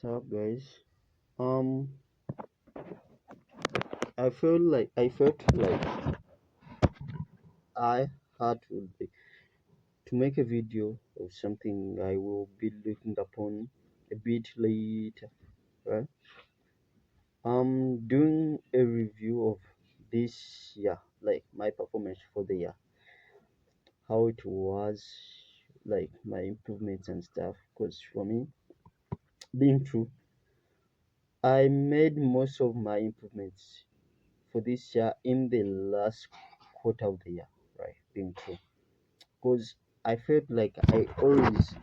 What's up, guys? Um, I felt like I had to make a video of something I will be looking upon a bit later, right? Doing a review of this year, like my performance for the year, how it was, like my improvements and stuff. Because for me, being true, I made most of my improvements for this year in the last quarter of the year, right? Being true, because I felt like I always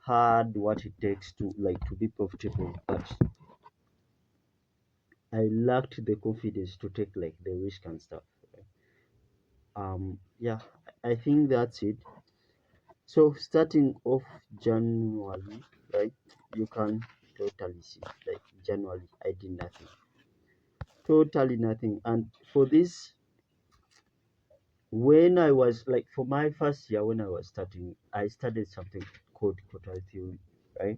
had what it takes to be profitable, but I lacked the confidence to take like the risk and stuff. Right? Yeah, I think that's it. So starting off January, right? You can totally see like January I did nothing, totally nothing, and for this when I was like for my first year when I was starting, I studied something called quotile theory, right?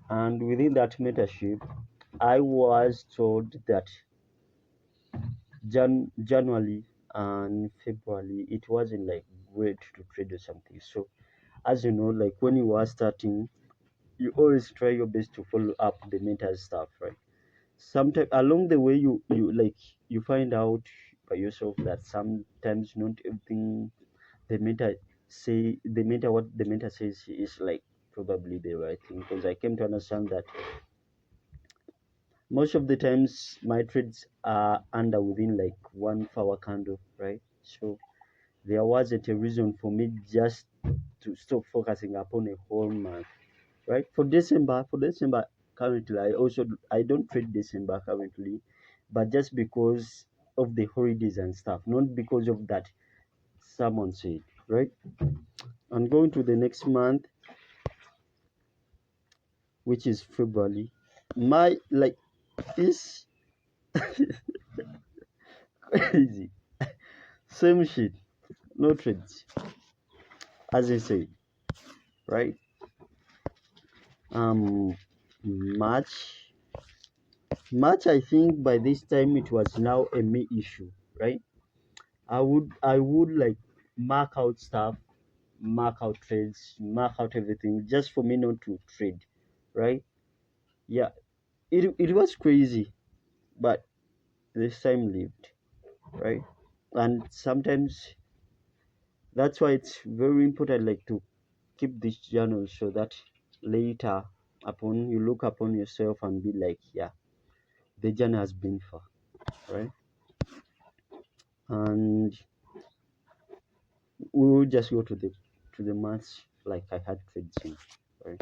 And within that mentorship, I was told that January and February it wasn't like great to trade or something. So as you know, like when you are starting, you always try your best to follow up the mentor stuff, right? Sometimes along the way you find out by yourself that sometimes not everything the mentor the mentor what the mentor says is like probably the right thing, because I came to understand that most of the times my trades are under within like 1 hour candle, right? So there wasn't a reason for me just to stop focusing upon a whole month, right? For December currently I don't trade December currently, but just because of the holidays and stuff, not because of that someone said, right? And going to the next month, which is February, my like is crazy. Same shit, no trades, as I say, right? Um, March, March. I think by this time it was now a me issue, right? I would like mark out stuff, mark out trades, mark out everything just for me not to trade, right? Yeah, it was crazy, but this time lived, right? And sometimes that's why it's very important like to keep this journal so that later upon you look upon yourself and be like, yeah, the journey has been far, right? And we will just go to the months like I had trades in, right?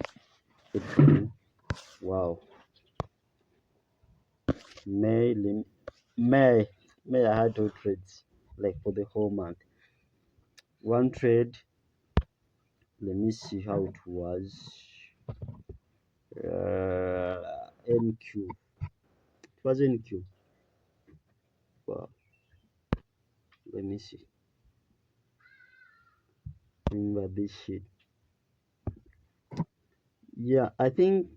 April, wow, may Lim- may may I had two trades like for the whole month. One trade, let me see how it was. NQ, it was NQ. Wow, let me see. Remember this shit. Yeah, I think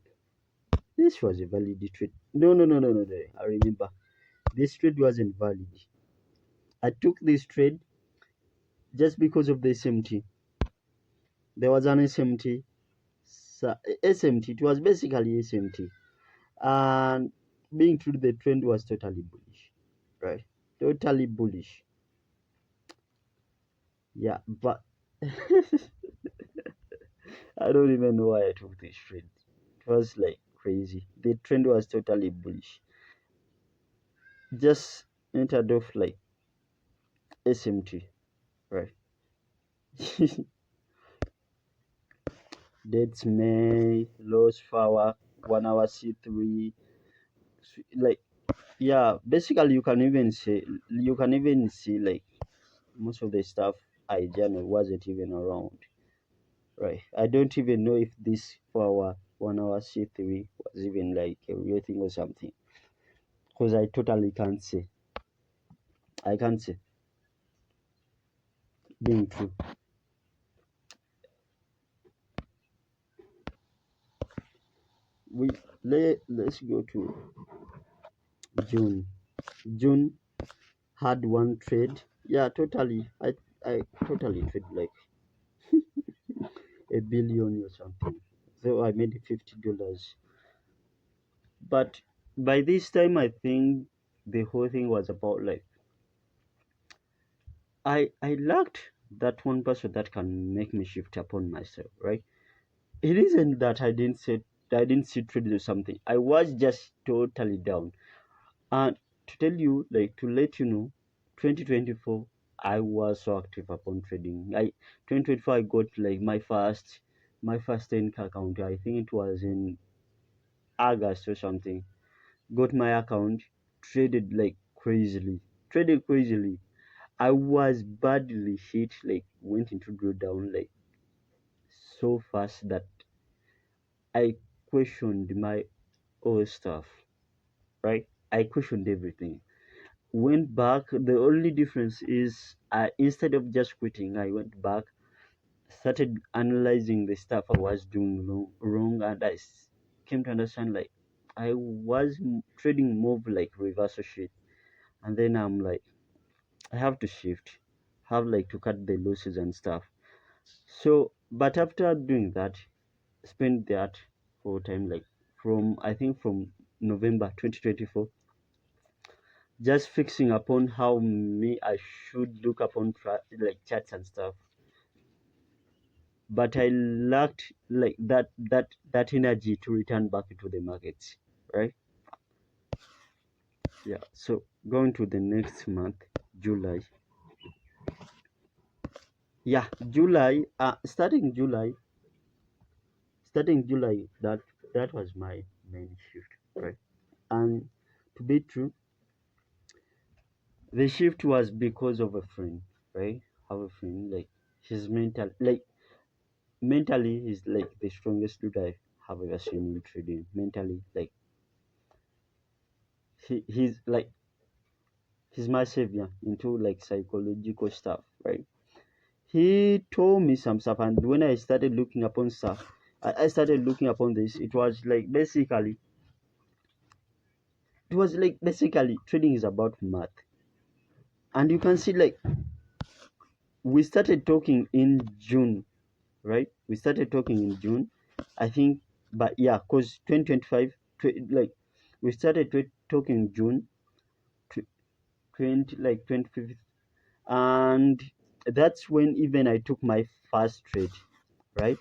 this was a valid trade. No. I remember. This trade wasn't valid. I took this trade just because of the SMT. There was an SMT. SMT, it was basically SMT. And being true, the trend was totally bullish. Right? Totally bullish. Yeah, but I don't even know why I took this trade. It was like crazy. The trend was totally bullish. Just entered off like SMT, right? That's May, loss power, 1 hour C3. Like, yeah, basically you can even see like most of the stuff I journal wasn't even around, right? I don't even know if this 4 hour, 1 hour C3 was even like a real thing or something, because I totally can't say. I can't say, being true. we let's go to June. June had one trade. Yeah, totally. I totally trade like a billion or something. So I made $50. But by this time, I think the whole thing was about like I lacked that one person that can make me shift upon myself, right? It isn't that I didn't see trade or something. I was just totally down. And to tell you, like to let you know, 2024 I was so active upon trading. 2024 I got like my first 10K account. I think it was in August or something. Got my account, traded like crazily. Traded crazily. I was badly hit, like went into drawdown like so fast that I questioned my old stuff. Right? I questioned everything. Went back. The only difference is instead of just quitting, I went back, started analyzing the stuff I was doing wrong, and came to understand like I was trading more of, like reversal shit. And then I'm like, I have to shift, have like to cut the losses and stuff. So, but after doing that, spent that for time like from I think from November 2024, just fixing upon how me I should look upon like charts and stuff. But I lacked like that energy to return back into the markets, right? Yeah. So going to the next month, July. Yeah, July. Starting July. That was my main shift, right? And to be true, the shift was because of a friend, right? Have a friend like he's mentally he's like the strongest dude I have ever seen in trading. Mentally, like he's my savior into like psychological stuff, right? He told me some stuff, and when I started looking upon stuff, I started looking upon this. It was basically trading is about math, and you can see like we started talking in June, right? We started talking in June, I think, but yeah, cause 2025, like we started talking in June, 20 like 25th, and that's when even I took my first trade, right?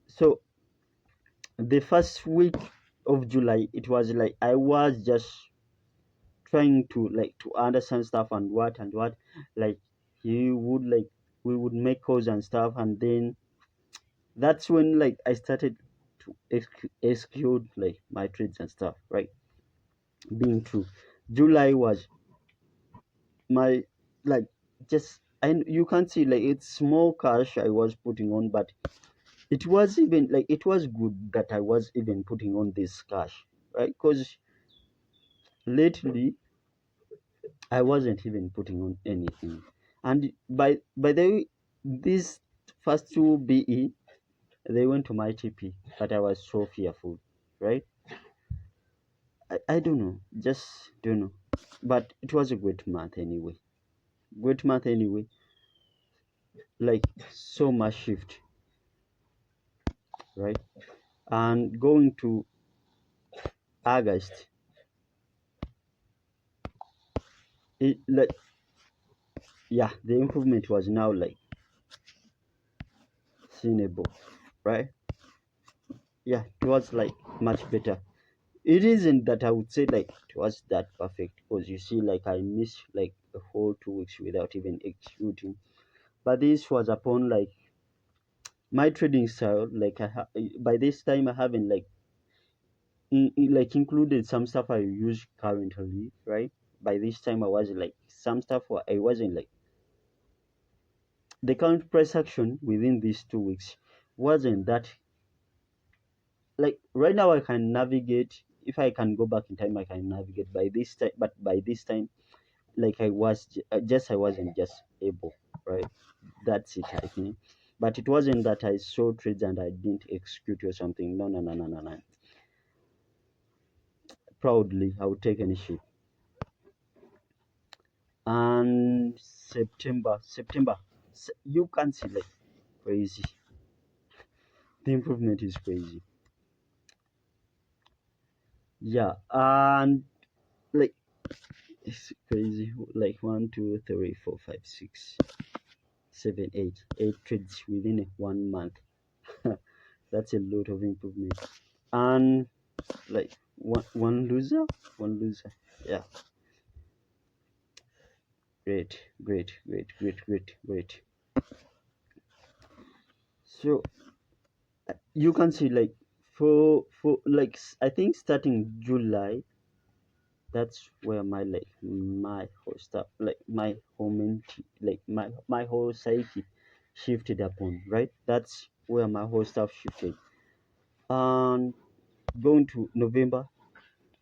So the first week of July, it was like I was just trying to understand stuff and what, like he would like we would make calls and stuff, and then that's when like I started to execute like my trades and stuff, right? Being true, July was my like just and you can see like it's small cash I was putting on, but it was even like it was good that I was even putting on this cash, right? Because lately I wasn't even putting on anything, and by the way, these first two BE they went to my TP, but I was so fearful, right? I don't know, just don't know, but it was a great month anyway. Great month anyway, like so much shift, right? And going to August, it like yeah, the improvement was now like seeable, right? Yeah, it was like much better. It isn't that I would say like it was that perfect because you see, like I missed like a whole 2 weeks without even executing. But this was upon like my trading style. Like by this time I haven't like like included some stuff I use currently, right? By this time I was like some stuff I wasn't like the current price action within these 2 weeks wasn't that like right now I can navigate. If I can go back in time I can navigate by this time, but by this time like I wasn't just able, right? That's it, I think. But it wasn't that I saw trades and I didn't execute or something. No, no, no, no, no, no. proudly. I would take any shit. And September, you can see like crazy. The improvement is crazy. Yeah, and like it's crazy. Like 1, 2, 3, 4, 5, 6, 7, 8 trades within 1 month. That's a lot of improvement. And like one loser. Yeah, great, great, great, great, great, great. So you can see like for like I think starting July, that's where my whole stuff, like my whole like my whole psyche shifted upon, right? That's where my whole stuff shifted. And going to November,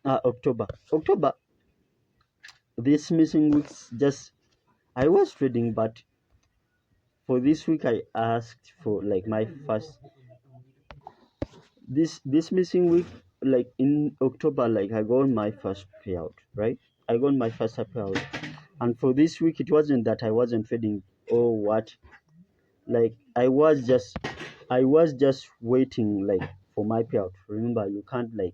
October, this missing weeks, just I was trading, but for this week I asked for like my first, this missing week, like in October, like I got my first payout, right? I got my first payout. And for this week, it wasn't that I wasn't trading or what. Like I was just waiting like for my payout. Remember, you can't like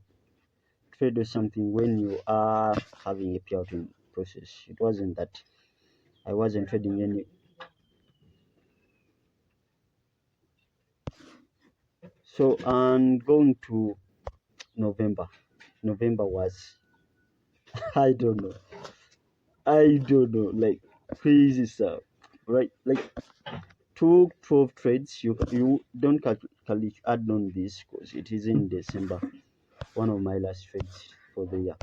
trade or something when you are having a payout in process. It wasn't that I wasn't trading any. So and going to November. November was I don't know. Like crazy stuff, right? Like took 12 trades. You don't add on this because it is in December. One of my last trades for the year.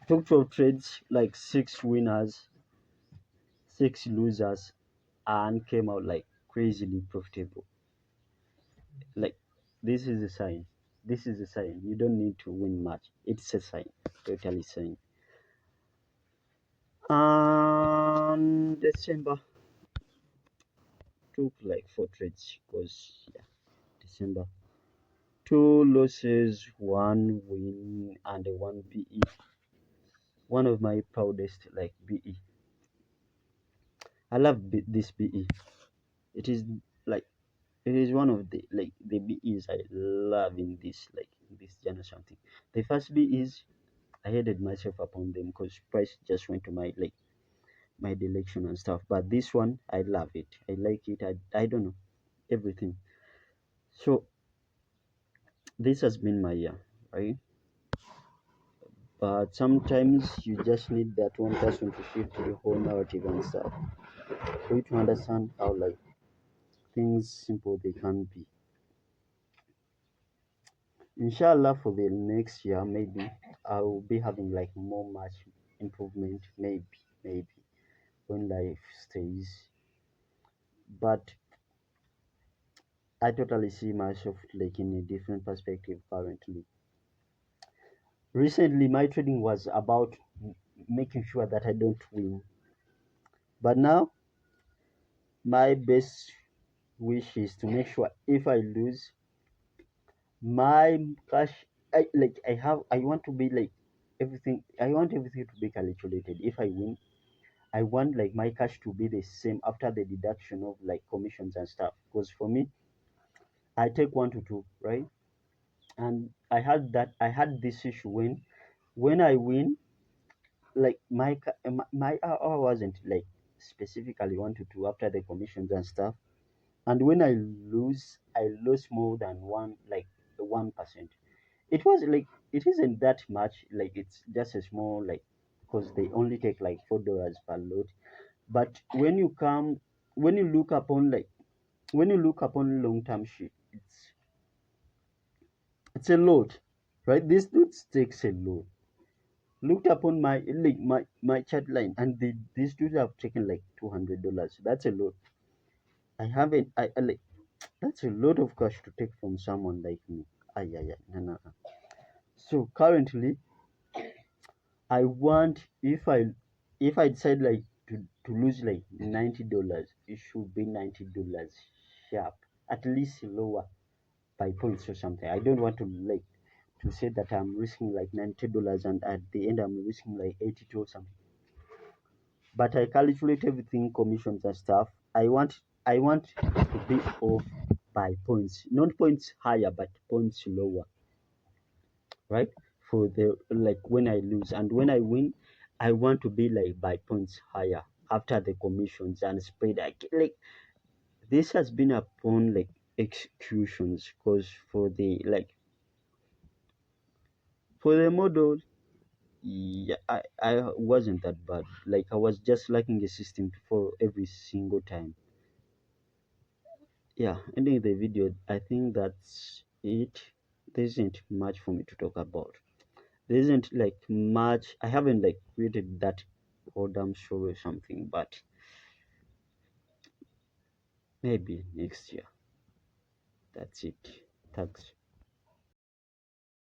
Took 12 trades, like six winners, six losers, and came out like crazily profitable. Like this is a sign. This is a sign. You don't need to win much. It's a sign. Totally sign. And December took like four trades because yeah, December. Two losses, one win, and a one BE. One of my proudest like BE. I love this BE. It is like it is one of the like the BEs I love in this generation thing. The first BE is I hated myself upon them because price just went to my direction and stuff. But this one I love it. I like it. I don't know everything. So this has been my year, right? But sometimes you just need that one person to shift the whole narrative and stuff for you to understand how like things simple they can be. Inshallah, for the next year, maybe I will be having like more much improvement. Maybe when life stays. But I totally see myself like in a different perspective currently. Recently, my trading was about making sure that I don't win. But now, my best wish is to make sure if I lose, my cash, I want to be like everything. I want everything to be calculated. If I win, I want like my cash to be the same after the deduction of like commissions and stuff. Because for me, I take 1 to 2, right? And I had this issue when I win, like my hour wasn't like specifically 1 to 2 after the commissions and stuff. And when I lose, I lose more than 1%. It was like it isn't that much. Like it's just a small like because they only take like $4 per load. But when you look upon like when you look upon long term shit, it's a load, right? This dude takes a load. Looked upon my chat line, and these dudes have taken like $200. That's a lot. I haven't. I like that's a lot of cash to take from someone like me. Ah, yeah, yeah, no, no, no. So currently, I want if I decide like to lose like $90, it should be $90 sharp, at least lower by points or something. I don't want to like to say that I'm risking like $90 and at the end I'm risking like 82 or something. But I calculate everything, commissions and stuff. I want to be off by points, not points higher, but points lower, right? For the like when I lose and when I win, I want to be like by points higher after the commissions and spread. Like this has been upon like executions because for the model, yeah, I wasn't that bad. Like I was just lacking a system for every single time. Yeah, ending the video, I think that's it. There isn't much for me to talk about. There isn't like much. I haven't like created that whole damn show or something, but maybe next year. That's it. Thanks.